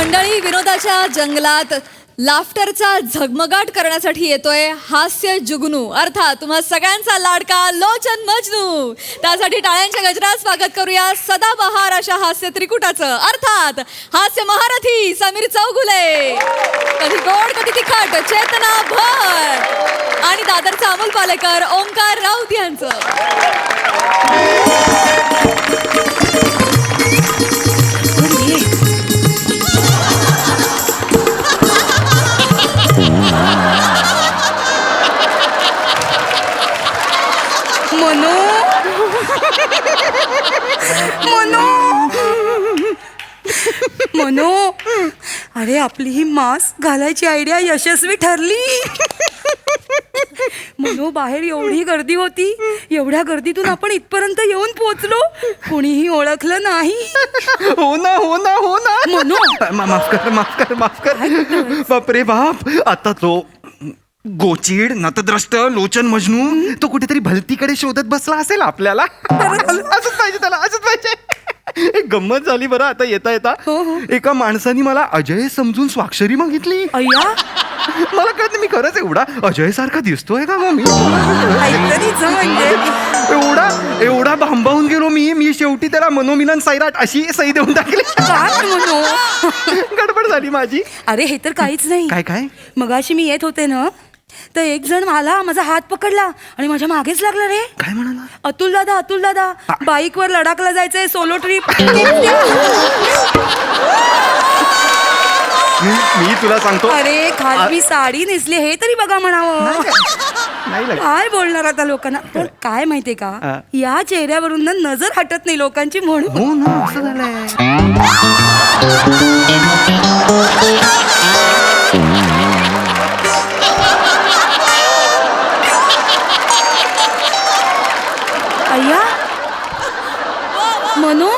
मंडळी, विनोदाच्या जंगलात लाफ्टरचा झगमगाट करण्यासाठी येतोय हास्य जुगनू, अर्थात तुम्हा सगळ्यांचा लाडका लोचन मजनू. त्यासाठी टाळ्यांच्या गजरात स्वागत करूया सदाबहार अशा हास्य त्रिकुटाचं, अर्थात हास्य महारथी समीर चौगुले, कधी गोड कधी तिखट चेतना भट आणि दादरचा अमोल पालेकर ओंकार राऊत यांचं. मनो, अरे आपली ही मास्क घालायची आयडिया यशस्वी ठरली. मनो, बाहेर एवढी गर्दी होती, एवढ्या गर्दीतून आपण इथपर्यंत येऊन पोहोचलो, कोणीही ओळखलं नाही. हो ना हो ना हो ना. मनो, माफ कर माफ कर माफ कर. बापरे बाप, आता तो गोचीड नतद्रष्ट लोचन मजनू तो कुठेतरी भलतीकडे शोधत बसला असेल आपल्याला. असंच पाहिजे त्याला, असंच पाहिजे. एक गंमत झाली बरं आता येता येता. एका माणसाने मला अजय समजून स्वाक्षरी मागितली. अय्या, मला कळत नाही मी खरंच एवढा अजय सारखा दिसतोय का मग मी? काहीतरीच म्हणजे. एवढा एवढा भांबावून गेलो मी शेवटी त्याला मनोमिलन सैराट अशी सही देऊन टाकली. काय मनो? गडबड झाली माझी. अरे हे तर काहीच नाही. काय काय? मगाशी मी येत होते ना, तर एक जण आला, माझा हात पकडला आणि माझ्या मागेच लागला. रे काय म्हणाला? अतुल दादा बाईक वर लडाखला जायचंय, सोलो ट्रिप. मी तुला सांगतो. अरे खाली साडी नेसली हे तरी बघा म्हणावं. नाही लागत. काय बोलणार आता लोकांना. पण काय माहितीये का, या चेहऱ्यावरून ना नजर हटत नाही लोकांची म्हणून. हो ना, असं झालंय. अय्या मनो,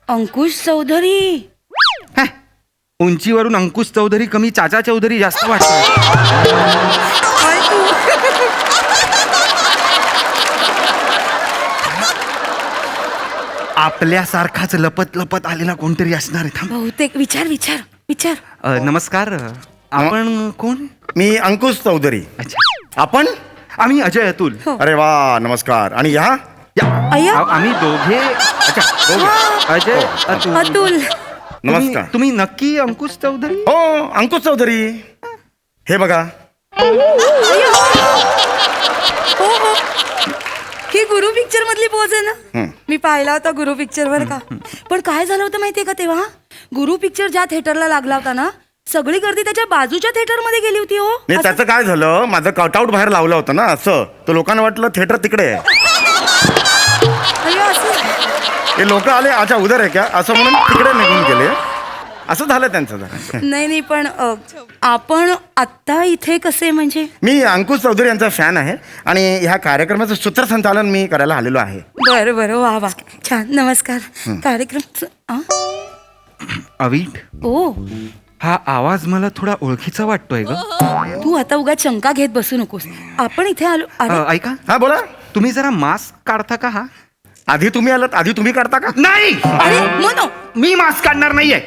अंकुश चौधरी. उंचीवरून अंकुश चौधरी कमी चाचा चौधरी जास्त वाटतं. काय तू? आपल्यासारखाच लपत लपत आलेला कोणतरी असणार आहे. थांब. बहुतेक. विचार. नमस्कार, आपण कोण? मी अंकुश चौधरी. अच्छा. आपण? आम्ही अजय अतुल. अरे वा, नमस्कार. आणि ह्या? अय्या, आम्ही दोघे. अच्छा, दोघे. अजय अतुल. नमस्कार. तुम्ही नक्की अंकुश चौधरी? हो, अंकुश चौधरी. हे बघा. हो, ही गुरु पिक्चर मधली पोज आहे ना. मी पाहिला होता गुरु पिक्चर वर का. पण काय झालं होतं माहितीये का, तेव्हा गुरु पिक्चर ज्या थिएटरला लागला होता ना, सगळी गर्दी त्याच्या बाजूच्या थिएटर मध्ये गेली होती. हो, नाही, त्याचं काय झालं, माझं कटआउट बाहेर लावलं होतं ना असं, तर लोकांना वाटलं थिएटर तिकडे आहे. हे लोक आले, अच्छा उधर आहे क्या असं म्हणून तिकडे निघून गेले. असं झालं त्यांचं जरा. नाही पण आपण आत्ता इथे कसे म्हणजे? मी अंकुश चौधरी यांचा फॅन आहे आणि ह्या कार्यक्रमाचं सूत्रसंचालन मी करायला आलेलो आहे. बरं, वा छान. नमस्कार. कार्यक्रम अवीट, ओ, हा आवाज मला थोडा ओळखीचा वाटतोय ग. तू आता उगा शंका घेत बसू नकोस. आपण इथे आलो. अरे, ऐका, हा बोला. तुम्ही जरा मास्क काढता का? हा आधी तुम्ही आलात, आधी तुम्ही काढता का? नाही, अरे मनो, मी मास्क काढणार नाहीये.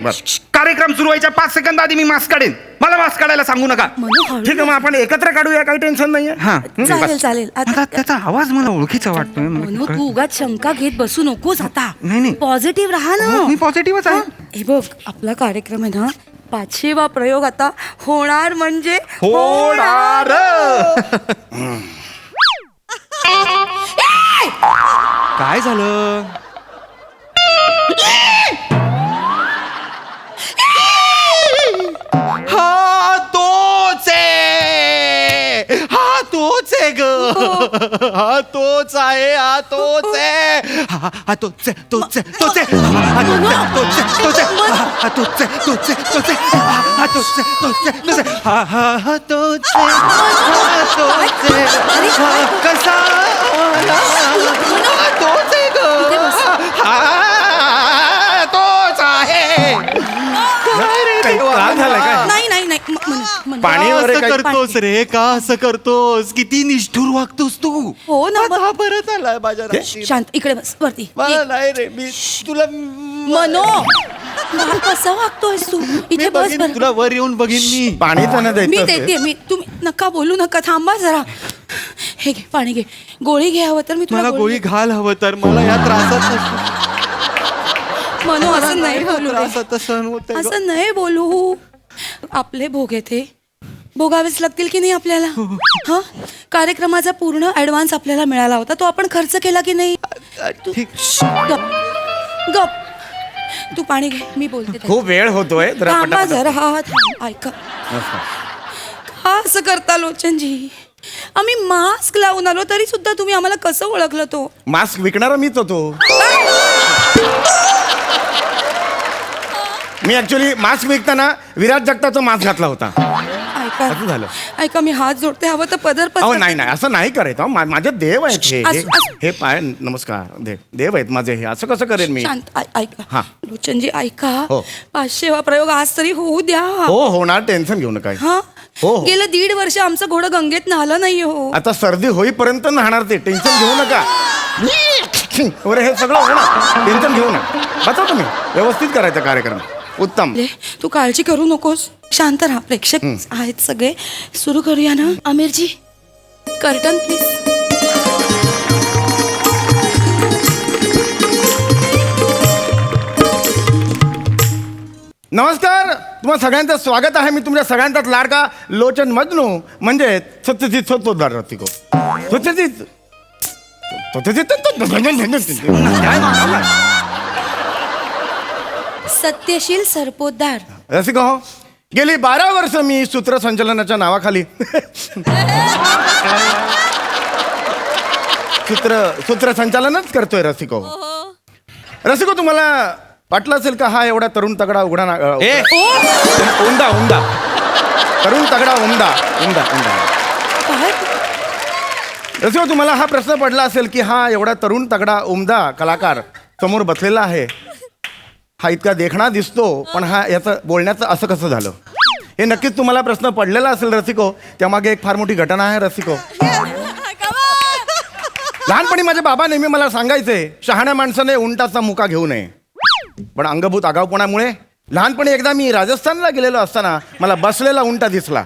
कार्यक्रम सुरू व्हायच्या 5 सेकंद आधी मी मास्क काढेन. मला मास्क काढायला सांगू नका. ठीक आहे, मग आपण एकत्र काढूया, काही टेन्शन नाहीये. हा, चालेल. आता त्याचा आवाज मला ओळखीचा वाटतोय. मनो, तू उगाच शंका घेत बसू नकोस आता. नाही. पॉझिटिव्ह राहा ना. मी पॉझिटिव्हच आहे. हे बघ, आपला कार्यक्रम आहे ना, 5वा प्रयोग आता होणार म्हणजे होणार. काय झालं? हा तोच आहे ग. हा तोच आहे. कसा तोच आहे ग. तोच आहे. नाही पाणी वगैरे असं काही- करतोस रे का असं करतोस किती निष्ठुर वागतोस तू हो ना, मग- हा परत आलाय माझ्या राशीत. शांत इकडे बस वरती मला नाही रे मी तुला मनो मला कसा वागतोयस तू इथे मी बस बघीन, बरं. तुला वर येऊन बघीन मी पाणी त्यांना मी द्यायचं देते असेल. मी तुम्ही नका बोलू नका थांबा जरा हे घे पाणी घे गोळी घे हवं तर मी तुला मला गोळी घाल हवं तर मला या त्रासात मनो असं नाही बोलू रे. त्रासात सहन होत असं नाही बोलू आपले भोग येते भोगावेच लागतील की नाही आपल्याला हा कार्यक्रमाचा पूर्ण ऍडव्हान्स आपल्याला मिळाला होता तो आपण खर्च केला की नाही ठीक गप गप तू पाणी घे मी बोलते त्याच्यात. खूप वेळ होतोय जरा थांबा पटापट. जरा हा थांब ऐका का असं करता लोचनजी आम्ही मास्क लावून आलो तरी सुद्धा तुम्ही आम्हाला कसं ओळखलं तो मास्क विकणारा मीच होतो मी ऍक्च्युली मास्क विकताना विराट जगताचा मास्क घातला होता ऐका असं झालं. ऐका मी हात जोडते हवं तर पदर अहो पसर नाही नाही असं नाही करायचं अहो, माझे देव आहेत हे असं- असं- हे पाय नमस्कार देव आहेत माझे हे असं कसं करेन मी शांत ऐका हा. लोचनजी ऐका हो. 500 वा प्रयोग आज तरी होऊ द्या हो होणार टेन्शन घेऊ नका हा हो, हो. गेलं 1.5 वर्ष आमचं घोडं गंगेत नाहलं नाही हो आता सर्दी होईपर्यंत नाहणार ते टेन्शन घेऊ नका बरं हे सगळं होणार टेन्शन घेऊ नका बघा तुम्ही व्यवस्थित करायचा कार्यक्रम उत्तम तू काळजी करू नकोस शांत राहा प्रेक्षक आहेत सगळे सुरू करूया ना आमिरजी कर्टन प्लीज नमस्कार तुम्हा सगळ्यांचं स्वागत आहे मी तुमच्या सगळ्यांचाच लाडका लोचन मजनू म्हणजे सत्यजित सत्तोद्धार रसिको सत्यजित सत्यशील सरपोतदार रसिको हो गेली 12 वर्ष मी सूत्रसंचलनाच्या नावाखाली सूत्रसंचालनच करतोय रसिको रसिको तुम्हाला वाटलं असेल का हा एवढा तरुण तगडा उघडा उंदा उंदा तरुण तगडा उंदा उंदा उंदा काय रसिको तुम्हाला हा प्रश्न पडला असेल की हा एवढा तरुण तगडा उमदा कलाकार समोर बसलेला आहे हा इतका देखणा दिसतो पण हा याचं बोलण्याचं असं कसं झालं हे नक्कीच तुम्हाला प्रश्न पडलेला असेल रसिको त्यामागे एक फार मोठी घटना आहे रसिको लहानपणी माझे बाबा नेहमी मला सांगायचे शहाण्या माणसाने उंटाचा मुका घेऊ नये पण अंगभूत आगाऊपणामुळे लहानपणी एकदा मी राजस्थानला गेलेलो असताना मला बसलेला उंटा दिसला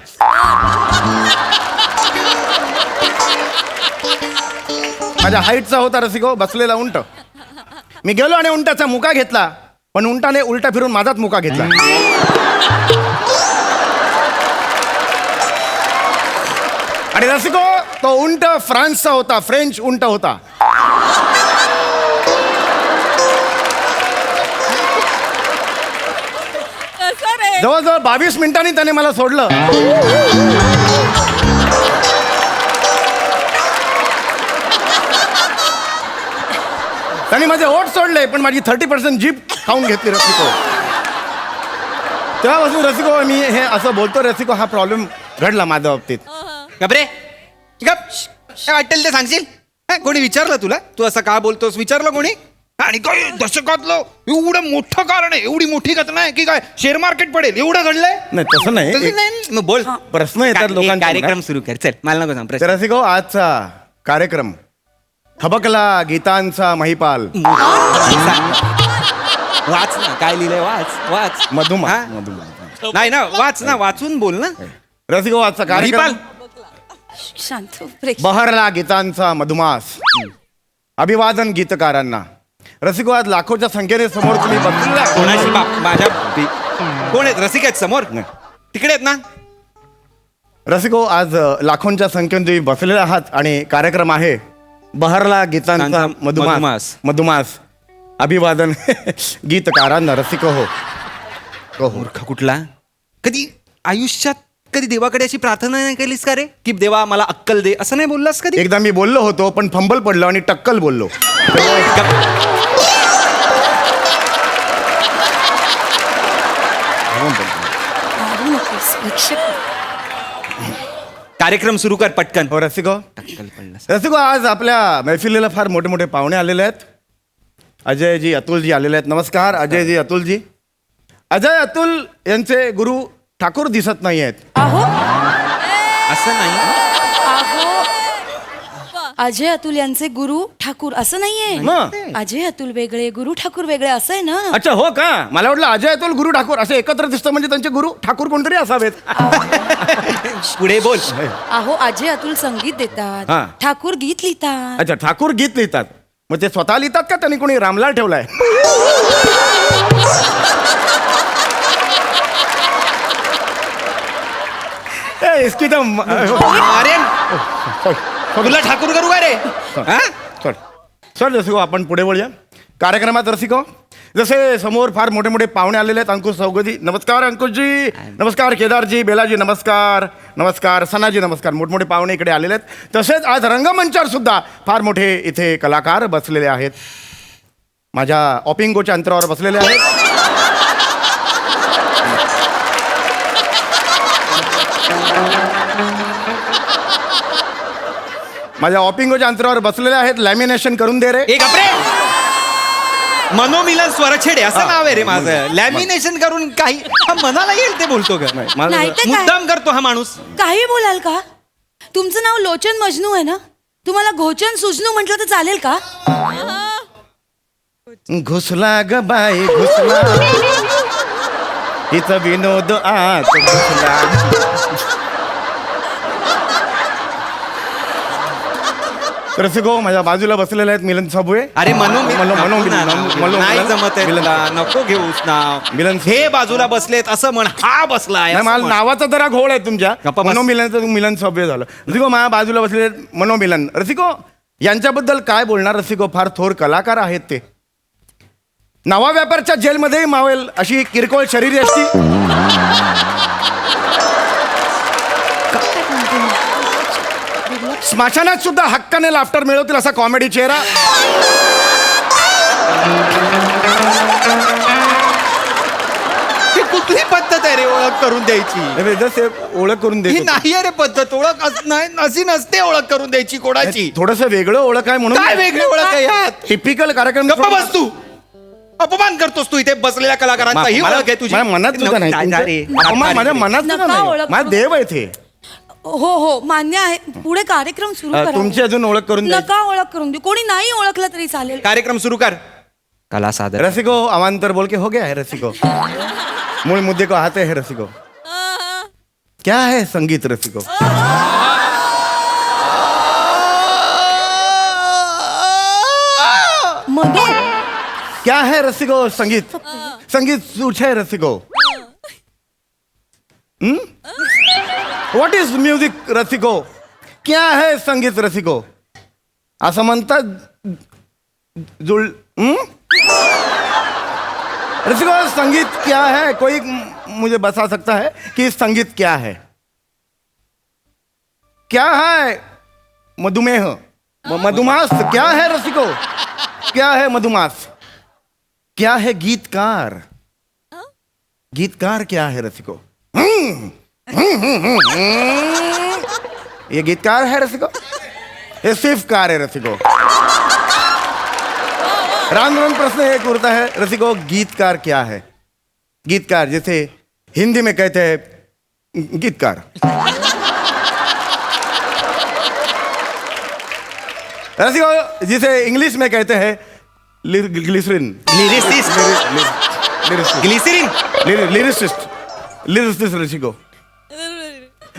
माझ्या हाईटचा होता रसिको बसलेला उंट मी गेलो आणि उंटाचा मुका घेतला पण उंटाने उलटा फिरून माझाच मुका घेतला आणि रसिको तो उंट फ्रान्सचा होता फ्रेंच उंट होता जवळजवळ 22 मिनिटांनी त्याने मला सोडलं त्यांनी माझे ओठ सोडले पण माझी 30% जीप खाऊन घेतली रसिको तेव्हापासून रसिको मी हे असं बोलतो रसिको हा प्रॉब्लेम घडला माझ्या बाबतीत गबरे गप काय वाटेल ते सांगशील हा, कोणी विचारलं तुला तू असं का बोलतोस विचारलं कोणी आणि काय दशकातलं एवढं मोठं कारण आहे एवढी मोठी घटना आहे की काय शेअर मार्केट पडेल एवढं घडलंय नाही तसं नाही तसं नाही, मग बोल प्रश्न येतात लोकांचे कार्यक्रम सुरू कर चल मला नको सांग तर प्रश्न. रसिको आजचा कार्यक्रम हबकला गीतांचा महिपाल वाच ना काय लिहिलंय वाच वाच मधुमा हा? नाही ना वाच ना वाचून बोल ना रसिको आजचा कार्यक्रम महिपाल शांत हो, प्रेक्षक बहरला गीतांचा मधुमास अभिवादन गीतकारांना रसिको आज लाखोच्या संख्येने समोर तुम्ही बसलेला कोणाची बाप माझ्या कोण आहेत रसिक आहेत समोर तिकडे आहेत ना रसिको आज लाखोंच्या संख्येने तुम्ही बसलेले आहात आणि कार्यक्रम आहे बहरला गीतांचा मधुमास. मधुमास मधुमास अभिवादन गीतकारांना रसिको हो मूर्ख कुठला कधी आयुष्यात कधी देवाकडे अशी प्रार्थना नाही केलीस का रे की देवा मला अक्कल दे असं नाही बोललास कधी एकदा मी बोललो होतो पण फंबल पडलो आणि टक्कल बोललो मारू नकोस, प्रेक्षक कार्यक्रम सुरू कर पटकन हो रसिको अक्कल पडलास. रसिको आज आपल्या मैफिलीला फार मोठे मोठे पाहुणे आलेले आहेत अजयजी अतुलजी आलेले आहेत नमस्कार अजयजी अतुलजी अजय अतुल यांचे गुरु ठाकूर दिसत नाही आहेत. अहो असं नाही. अहो अजय अतुल यांचे गुरु ठाकूर असं नाहीये. मग? अजय अतुल वेगळे गुरु ठाकूर वेगळे असं आहे ना. अच्छा हो का, मला वाटलं अजय अतुल गुरु ठाकूर असे एकत्र दिसतं म्हणजे त्यांचे गुरु ठाकूर कोणतरी असावेत. पुढे बोल. अहो अजय अतुल संगीत हा. देतात, ठाकूर गीत लिहितात. अच्छा, ठाकूर गीत लिहितात. मग ते स्वतः लिहितात का त्यांनी कोणी रामलाल ठेवलाय? ए, इसकी तो अरे तुला ठाकूर करू का रे? हा? सर रसिको, आपण पुढे वळूया कार्यक्रमात. रसिको, जसे समोर फार मोठे मोठे पाहुणे आलेले आहेत. अंकुश चौगदी, नमस्कार. अंकुशजी नमस्कार. केदारजी, बेलाजी नमस्कार. नमस्कार. सनाजी नमस्कार. मोठमोठे पाहुणे इकडे आलेले आहेत. तसेच आज रंगमंचावर सुद्धा फार मोठे इथे कलाकार बसलेले आहेत. माझ्या ऑपिंगोच्या अंतरावर बसलेले आहेत. माझ्या ऑपिंगोच्या अंतरावर बसलेले आहेत. लॅमिनेशन करून दे रे. एक आपरे मनोमिलन स्वरछेडे असं नाव आहे रे माझं. लॅमिनेशन करून काही हा मनाला येईल ते बोलतो का? नाही तर काय? मुद्दाम करतो हा माणूस. काही बोलाल का? तुमचं नाव लोचन मजनू आहे ना, तुम्हाला घोचन सुजनू म्हटलं तर चालेल का? घुसला ग बाई घुसला, इथं विनोद आत घुसला. रसिको, माझ्या बाजूला बसलेले आहेत मिलन साबुळे. अरे नाही जमत आहे तुला, नको घेऊस नाव. मिलन हे बाजूला बसलेत असं म्हण. हा बसलाय असं मला म्हण. नावाचा जरा घोळ आहे तुमच्या. गप्पा बस. मनोमिलनचं मिलन साबुळे झालं. रसिको, माझ्या बाजूला बसलेले आहेत मनोमिलन. रसिको, यांच्याबद्दल काय बोलणार? रसिको फार थोर कलाकार आहेत ते. नवा व्यापारच्या जेलमध्येही मावेल अशी किरकोळ शरीर असती. स्मशानात सुद्धा हक्काने लाफ्टर मिळवतील असा कॉमेडी चेहरा. ही कुठली पद्धत आहे रे ओळख करून द्यायची? जसे ओळख करून ही देतो. नाही रे पद्धत. ओळख अशी नसते ओळख करून द्यायची कोणाची. थोडस वेगळं ओळख आहे म्हणून. काय वेगळी ओळख आहे यात? टिपिकल कार्यक्रम. गप्पा बस तू. अपमान करतोस तू इथे बसलेल्या कलाकारांचा. ही ओळख आहे तुझी. माझ्या मनात सुद्धा नाही. जा रे. माझ्या मनात सुद्धा नका नाही. ओळख माझा करू. देव आहे ते. हो हो मान्य आहे. पुढे कार्यक्रम सुरू करा. तुमची अजून ओळख करून द्या. नका ओळख करून देऊ. कोणी नाही ओळखलं तरी चालेल. कार्यक्रम सुरू कर. कला सादर. रसिको, अवान्तर बोल के हो गया है रसिको. मूल मुद्दे को आते हैं रसिको. क्या है संगीत रसिको? मधु क्या है रसिको संगीत? संगीत सूच है रसिको. व्हॉट इज म्युझिक रसिको? क्या है संगीत रसिको? असं म्हणतात जुळ. रसिको, संगीत क्या है? कोई मुझे बता सकता है कि संगीत क्या है? क्या है मधुमेह? मधुमास क्या है रसिको? क्या है मधुमास? क्या है गीतकार? गीतकार क्या है रसिको? ये गीतकार है रसिको? ये सिर्फ कार है रसिको. राम राम प्रश्न एक उठता है रसिको, गीतकार क्या है? गीतकार जैसे हिंदी में कहते हैं गीतकार. रसिको, जिसे इंग्लिश में कहते हैं ग्लिसरीन. ग्लिसरीन. लिरिसिस्ट रसिको.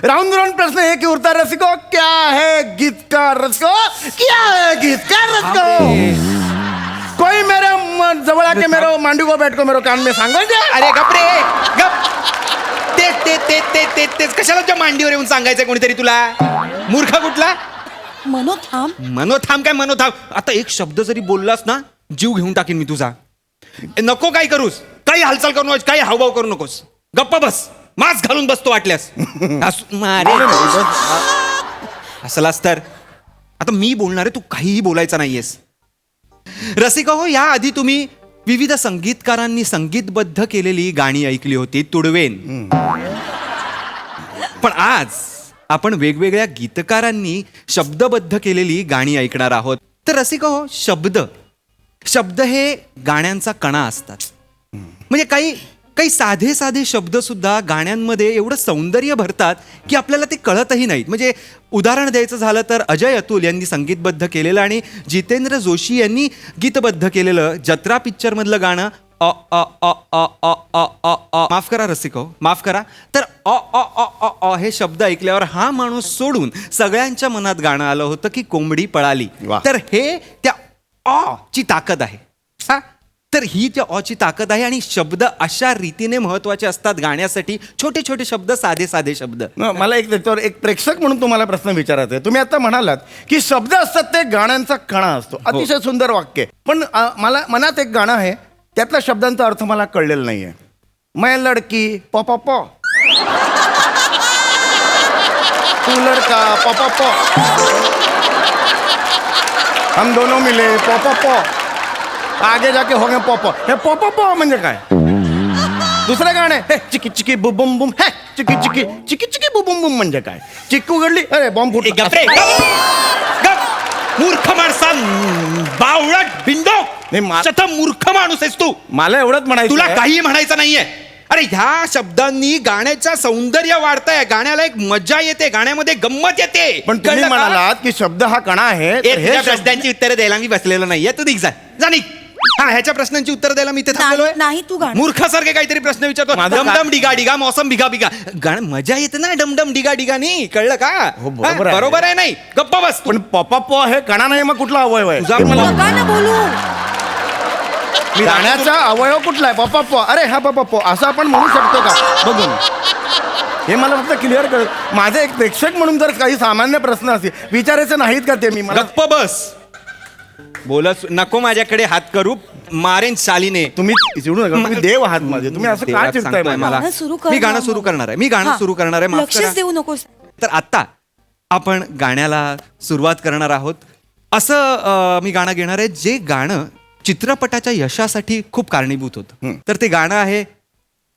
राउंड राउंड प्रश्न है कि उड़ता रसिको, क्या है गीतकार रसिको? क्या है गीतकार रसिको? कोई मेरे जवळ आके मेरे मांडू को बैठ को मेरे कान में सांगो. अरे गप रे गप. तेच कशाला तुझ्या मांडीवर येऊन सांगायचंय कोणीतरी तुला? मूर्ख कुठला? मनोथाम. मनोथाम काय मनोथाम? आता एक शब्द जरी बोललास ना, जीव घेऊन टाकीन मी तुझा. नको काय करूस. काही हालचाल करू नकोस. काही हावभाव करू नकोस. गप्पा बस. मास्क घालून बसतो वाटल्यास. असलास तर आता मी बोलणार आहे, तू काहीही बोलायचं नाहीयेस. रसिका हो, या आधी तुम्ही विविध संगीतकारांनी संगीतबद्ध केलेली गाणी ऐकली होती, तुडवेन. पण आज आपण वेगवेगळ्या गीतकारांनी शब्दबद्ध केलेली गाणी ऐकणार आहोत. तर रसिका हो, शब्द हे गाण्यांचा कणा असतात. म्हणजे काही काही साधे साधे शब्द सुद्धा गाण्यांमध्ये एवढं सौंदर्य भरतात की आपल्याला ते कळतही नाहीत. म्हणजे उदाहरण द्यायचं झालं तर अजय अतुल यांनी संगीतबद्ध केलेलं आणि जितेंद्र जोशी यांनी गीतबद्ध केलेलं जत्रा पिक्चरमधलं गाणं अ अ अ अ अ अ अ अ माफ करा रसिको, माफ करा. तर अ अ अ अ अ हे शब्द ऐकल्यावर हा माणूस सोडून सगळ्यांच्या मनात गाणं आलं होतं की कोंबडी पळाली. वाह. तर हे त्या अ ची ताकद आहे. हा, तर ही त्या अ ची ताकद आहे आणि शब्द अशा रीतीने महत्वाचे असतात गाण्यासाठी. छोटे छोटे शब्द, साधे साधे शब्द. मला त्याच्यावर एक प्रेक्षक म्हणून तुम्हाला प्रश्न विचारायचा आहे. तुम्ही आता म्हणालात की शब्द असतात ते गाण्यांचा कणा असतो. अतिशय सुंदर वाक्य. पण मला मनात एक गाणं आहे, त्यातल्या शब्दांचा अर्थ मला कळलेला नाहीये. मैं लडकी प प प, तू लड़का प प प, हम दोनों मिले प प प, आगे जाके हो गए प प. हे प प प म्हणजे काय? दुसरं गाणं हे चिकी चिकी बु बुम बुम, हे चिकी चिकी चिकी चिकी बु बुम बुम म्हणजे काय? चिक्कू गडली, अरे बॉम्ब ए, गप रे, फुटला. गप. मूर्ख माणसा, बावळट बिंडो, मूर्ख माणूस आहेस तू. मला एवढंच म्हणायचं तुला आहे. काही म्हणायचं नाहीये. अरे ह्या शब्दांनी गाण्याचं सौंदर्य वाढतंय, गाण्याला एक मजा येते, गाण्यामध्ये गंमत येते. पण तुम्ही कळलं का? म्हणालात की शब्द हा कणा आहे, तर हे ह्या शब्द- प्रश्नांची उत्तरं द्यायला मी बसलेलो नाहीये. तू निघ जा निघ. हा, ह्याच्या प्रश्नांची उत्तर द्यायला मी इथे थांबलोय. नाही, तू गाणं. मूर्खासारखे काहीतरी प्रश्न विचारतो. माझं डमडम डिगा डिगा, मौसम बिगा बिगा. गाणं मजा येते ना डमडम डिगा डिगानी. कळलं का? हो, बरोबर आहे. बरोबर आहे. नाही गप्पा बस तू. पण पपा प हे कणा नाही, मग कुठला अवयव आहे? तुझा हे मला नका ना बोलू. गाण्याचा अवयव कुठला आहे? पपा प, अरे हा पपा प असं आपण म्हणू शकतो का बघून? हे मला फक्त क्लिअर कर. माझे एक प्रेक्षक म्हणून जर काही सामान्य प्रश्न असतील विचारायचे नाहीत का ते मी मला गप्प बस. बोलत नको माझ्याकडे हात करू, मारेन शालीने. तुम्ही चिडू नका. तुम्ही देव आहात माझे. तुम्ही असं देवात काय चिडताय सांगतोय मला? गाणं सुरू कर मी गाणं ना सुरू मग. करणार आहे. मी गाणं हा. सुरू करणार आहे. माफ लक्षच करा. देऊ नकोस. तर आता आपण गाण्याला सुरुवात करणार आहोत. असं मी गाणं घेणार आहे जे गाणं चित्रपटाच्या यशासाठी खूप कारणीभूत होतं. तर ते गाणं आहे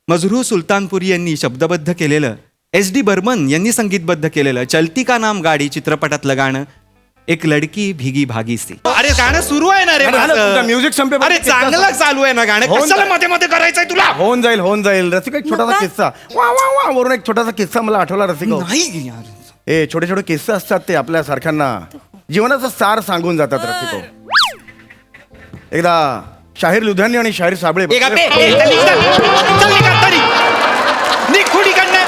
मजरू सुलतानपुरी यांनी शब्दबद्ध केलेलं, SD बर्मन यांनी संगीतबद्ध केलेलं चलती का नाम गाडी चित्रपटातलं गाणं, एक लडकी भीगी भागी सी. अरे गाणं सुरू आहे ना रे अरे, माझं. तुझं म्युझिक संपेपर्यंत अरे चांगलं चालू आहे ना गाणं. होऊन कशाला जाईल. मध्ये मध्ये करायचंय तुला? होऊन जाईल, होऊन जाईल. रसिका, एक छोटासा नका. किस्सा वा वा वा वरून एक छोटासा किस्सा मला आठवला रसिका. नाही यार. हे छोटे छोटे किस्से असतात ते आपल्या सारख्यांना जीवनाचा सार सांगून जातात रसिको. एकदा शाहीर लुधियानी आणि शाहीर साबळे ए, गप्पे. ए, चल निघ, चल. चल निघ आता, निघ. निघ खुड इकडनं.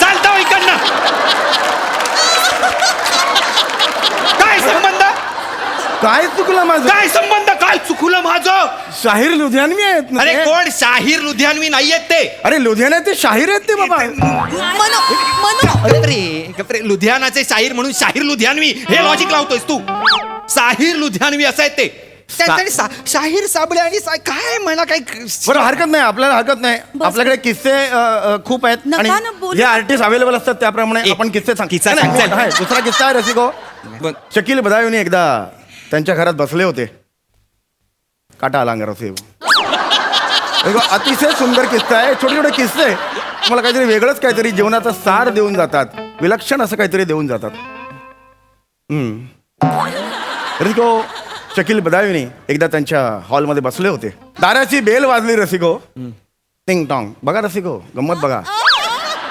चालता हो इकडनं. काय संबंध? काय चुकलं माझं? काय संबंध? काय चुकलं माझं? शाहीर लुधियानवी आहेत ना अरे ते? कोण शाहीर लुधियानवी नाहीयेत ते. अरे लुधियाना ते शाहीर आहेत ते बाबा. गप्रे, लुधियानाचे शाहीर म्हणून शाहीर लुधियानवी हे लॉजिक लावतोयस तू. शाहीर लुधियानवी असं आहे ते. त्यांच्याकडे शाहीर साबळे आणि काय म्हणा काय. बरं, हरकत नाही, आपल्याला हरकत नाही. आपल्याकडे किस्से खूप आहेत नका आणि ना बोलू. जे आर्टिस्ट अवेलेबल असतात त्याप्रमाणे एक आपण किस्से सांग. किस्सा नाही, सांग, चल. आहे, दुसरा किस्सा आहे रसिको. शकील बदायुनी एकदा त्यांच्या घरात बसले होते. काटा आला अंगावर असे. अतिशय सुंदर किस्सा आहे. छोटे छोटे किस्से मला काहीतरी वेगळंच काहीतरी जीवनाचा सार देऊन जातात. विलक्षण असं काहीतरी देऊन जातात. रसिको, शकील बदायुनी एकदा त्यांच्या हॉलमध्ये बसले होते. दाराची बेल वाजली रसिको. टिंग टॉंग. बघा रसिको, गंमत बघा.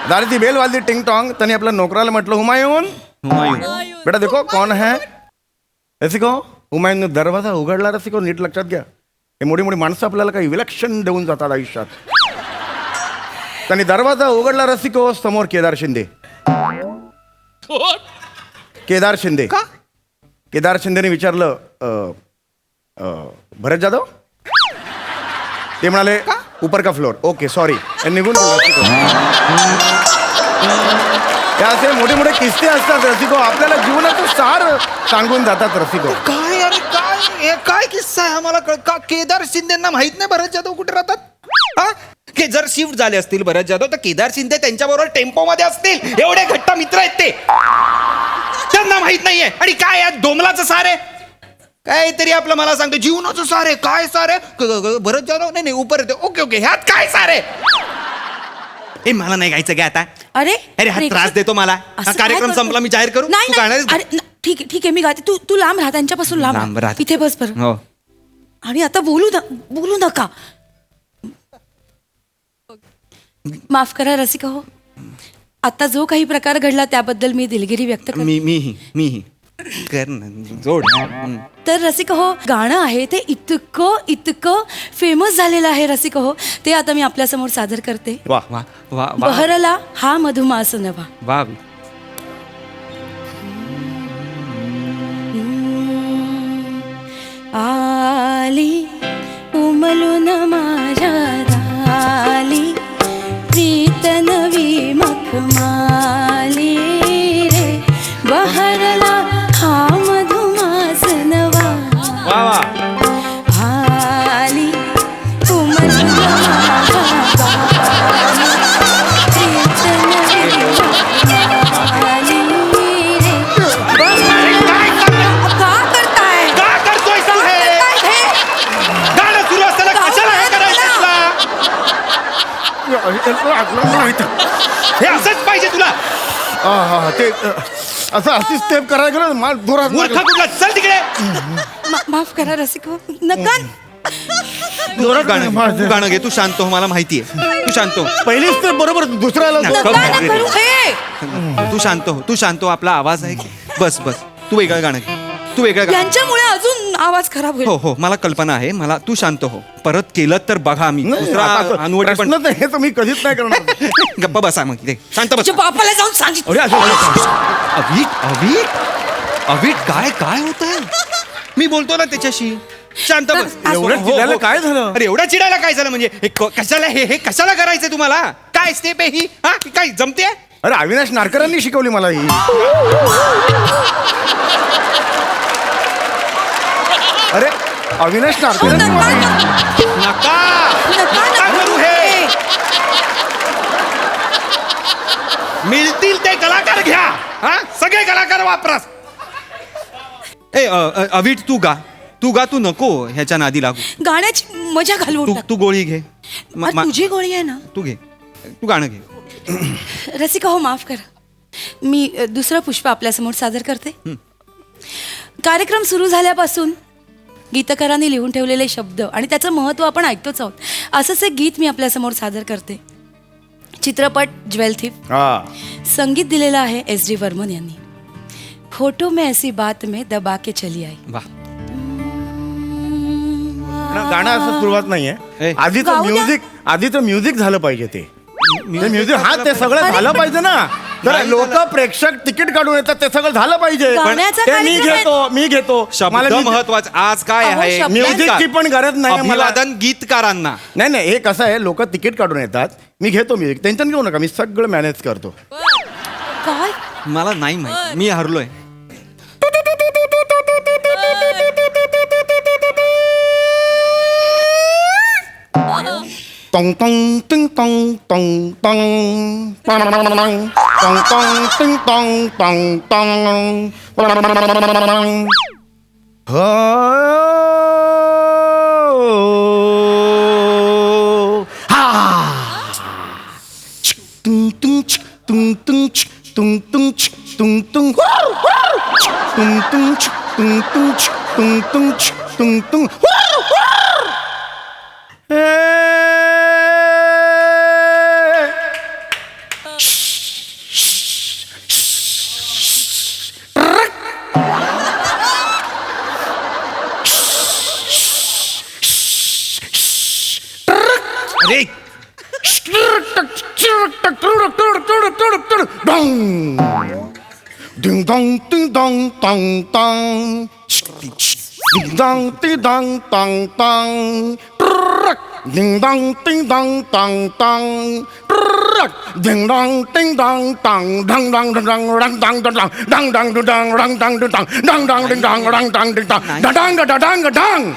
दाराची बेल वाजली टिंग टॉंग. त्यांनी आपल्या नोकराला म्हटलं, हुमायून बेटा देखो कौन है. रसिको, हुमायूनने दरवाजा उघडला. रसिको, नीट लक्षात घ्या, हे मोठी मोठी माणसं आपल्याला काही विलक्षण देऊन जातात आयुष्यात. त्यांनी दरवाजा उघडला रसिको. समोर केदार शिंदे. केदार शिंदे. केदार शिंदेने विचारलं, भरत जाधव. ते म्हणाले, ऊपर का फ्लोर. Okay sorry. निघून गेले रसिको. हे असे मोठे मोठे किस्से असतात रसिको, आपल्याला जीवनाचं सार सांगून जातात रसिको. काय अरे काय हे काय किस्सा आहे आम्हाला का? केदार शिंदेना माहित नाही भरत जाधव कुठे राहतात? हा? की जर शिफ्ट झाले असतील भरत जाधव तर केदार शिंदे त्यांच्याबरोबर टेम्पो मध्ये असतील. एवढे घट्ट मित्र आहेत ते. त्यांना माहित नाहीये. आणि काय यात डोमलाचं सार आहे? काहीतरी आपलं मला सांगतो जीवनाचं सार आहे. काय सार आहे? भरत जाधव नाही नाही ऊपर येते. ओके ओके, ह्यात काय सार आहे? ए मला नाही गायचं काय आता. अरे अरे हा त्रास देतो मला. हा असं काय कार्यक्रम करतो? संपला, मी जाहीर करू. नाही, तू नाही. गाणार अरे, ठीक आहे ठीक आहे, मी गाते. तू लांब राहा, त्यांच्यापासून लांब लांब राहा. इथे बस बरं. हो. आणि आता बोलू नका. माफ करा रसिका हो, आता जो काही प्रकार घडला त्याबद्दल मी दिलगिरी व्यक्त करते. मीही कर ना जोड. तर रसिका हो, गाणं आहे ते इतकं फेमस झालेलं आहे रसिका हो, ते आता मी आपल्यासमोर सादर करते. वा वा वा वा बहरला हा मधुमास नवा. वा. आली उमलून माझ्या दाली, प्रीत नवी मखमाली रे, बहरला हा मधुमास नवा. वा वा. आली उमलून माझ्या दाली, प्रीत नवी मखमाली रे, का करताय? का करतोय तू हे? गाणं सुरू असताना कशाला हे करायचं तुला? हे असंच पाहिजे तुला. ते असं अशी स्टेप करायला गेलं मला जोरात मूर्ख कुठला, चल तिकडे. माफ करा रसिको, नका. जोरात गाणं घे. तू शांत हो, मला माहितीये. तू शांत हो. पहिली स्टेप बरोबर, दुसऱ्याला नका. नका ना करू हे. तू शांत हो. आपला आवाज आहे. बस तू वेगळं गाणं घे. तू वेगळं गाणं. यांच्यामुळे अजून आवाज खराब होईल. हो मला कल्पना आहे. मला तू शांत हो. परत केलं तर बघा आम्ही दुसरा अनुवटी पण. प्रश्न तर हे तर मी कधीच नाही करणार. गप्पा बसा मग इथे. शांत बस. तुझ्या बापाला जाऊन सांगितलं. अरे अवीट काय होत आहे? मी बोलतो ना त्याच्याशी. शांत बस. एवढं चिडायला काय झालं? अरे एवढं चिडायला काय झालं म्हणजे? कशाला हे कशाला करायचंय तुम्हाला? काय स्टेप आहे ही? हा काय जमते? अरे अविनाश नारकरांनी शिकवली मला ही. अरे अविनाश नारकरांनी नका करू हे. मिळतील ते कलाकार घ्या. हा सगळे कलाकार वापरास. अवीट तू गा. तू नको ह्याच्या नादी लागू. गाण्याची मजा घालवून टाक. तू गोळी घे. तुझी गोळी आहे ना. तू घे. तू गाणं घे. रसिका हो, माफ करा. मी दुसरं पुष्प आपल्यासमोर सादर करते. कार्यक्रम सुरू झाल्यापासून गीतकारांनी लिहून ठेवलेले शब्द आणि त्याचं महत्त्व आपण ऐकतोच आहोत. असंच एक गीत मी आपल्यासमोर सादर करते. चित्रपट ज्वेल थिफ. संगीत दिलेलं आहे SD वर्मन यांनी. फोटो में ऐसी बात में दबा के चली आई. वा. गाणं असं सुरुवात नाहीये. ए. आधीचं म्युझिक झालं पाहिजे. ते म्युझिक हा ते सगळं झालं पाहिजे ना. तर लोक प्रेक्षक तिकीट काढून येतात, ते सगळं झालं पाहिजे. गाण्याचा ते कार्यक्रम मी घेतो. शब्द महत्वाचा. आज काय अहो, आहे? शब्द- म्युझिकची पण गरज नाही मला. अभिवादन गीतकारांना. नाही हे कसं आहे, लोक तिकीट काढून येतात, मी घेतो म्युझिक. टेन्शन घेऊ नका, मी सगळं मॅनेज करतो. काय मला नाही माहिती. मी हरलोय. टॉंग टॉंग टिंग टॉंग टॉंग टॉंग टॉंग टॉंग टॉंग टिंग टॉंग टॉंग टॉंग. tung tung tung tung tung tung tung tung tung tung tung tung tung tung tung. अरे Ding dong ding dong dong dong. Ding dong ding dong dong dong. Ding dong ding dong dong dong. Ding dong ding dong dong dong dong dong dong dong dong dong dong dong dong dong dong dong dong dong dong ding dong dong dong ding dong dong dong dong dong dong.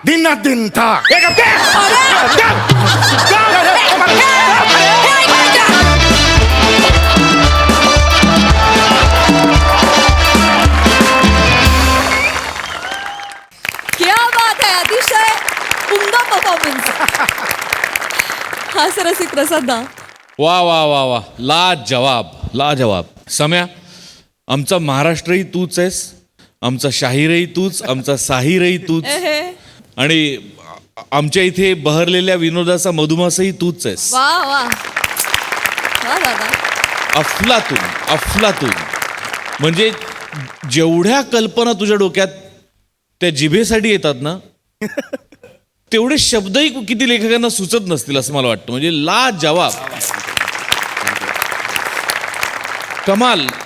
Dinna din ta. क्या बात आहे. अतिशय उमदा performance. हास्यरसिक प्रसाद दा. वा वा वा वा, लाजवाब. सम्या, आमचा महाराष्ट्रही तूच आहेस, आमचा शाहीरही तूच, आमचा साहिरही तूच, आणि आमच्या इथे बहरलेल्या विनोदाचा मधुमासही तूच आहेस. वा वा. वा दादा. अफलातून म्हणजे जेवढ्या कल्पना तुझ्या डोक्यात त्या जिभेसाठी येतात ना तेवढे शब्दही किती लेखकांना सुचत नसतील असं मला वाटतं. म्हणजे लाजवाब.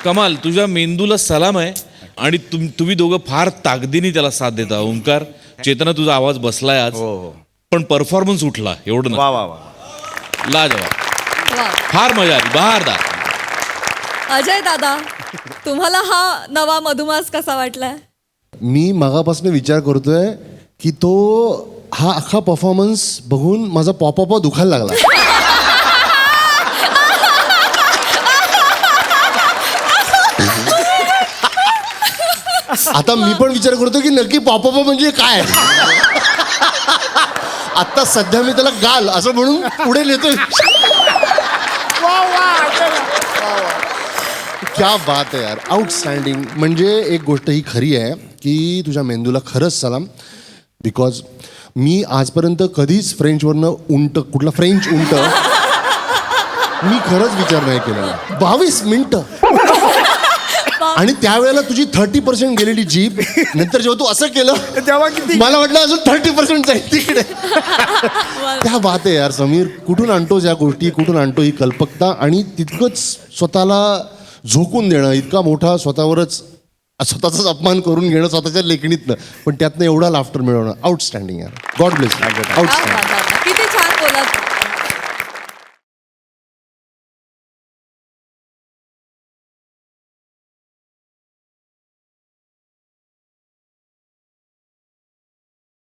कमाल तुझ्या मेंदूला सलाम आहे. आणि तुम्ही दोघं फार ताकदीने त्याला साथ देता. ओंकार, चेतना, तुझा आवाज बसलाय आज, पण परफॉर्मन्स उठला एवढं ना. वा वा वा. लाजवाब. वा. फार मजा आली. बहारदार. अजय दादा, तुम्हाला हा नवा मधुमास कसा वाटलाय? मी मागापासून विचार करतोय की तो हा अख्खा परफॉर्मन्स बघून माझा पॉपॉप दुखायला लागला. आता मी पण विचार करतो की नक्की पॉपअप म्हणजे काय. आता सध्या मी त्याला गाल असं म्हणून पुढे नेतोय. क्या बात आहे यार, आउटस्टँडिंग. म्हणजे एक गोष्ट ही खरी आहे की तुझ्या मेंदूला खरंच सलाम. बिकॉज मी आजपर्यंत कधीच फ्रेंचवरनं कुठला फ्रेंच उंट मी खरंच विचार नाही केला. 22 मिनिटं आणि त्यावेळेला तुझी 30% गेलेली जीभ. नंतर जेव्हा तू असं केलं तेव्हा किती मला वाटलं अजून 30% जाईल तिकडे. क्या बात आहे यार समीर, कुठून आणतोस या गोष्टी, कुठून आणतो ही कल्पकता आणि तितकंच स्वतःला झोकून देणं, इतका मोठा स्वतःचाच अपमान करून घेणं स्वतःच्या लेखणीतनं, पण त्यातनं एवढा लाफ्टर मिळवणं. आउटस्टँडिंग यार. God bless. आउटस्टँडिंग.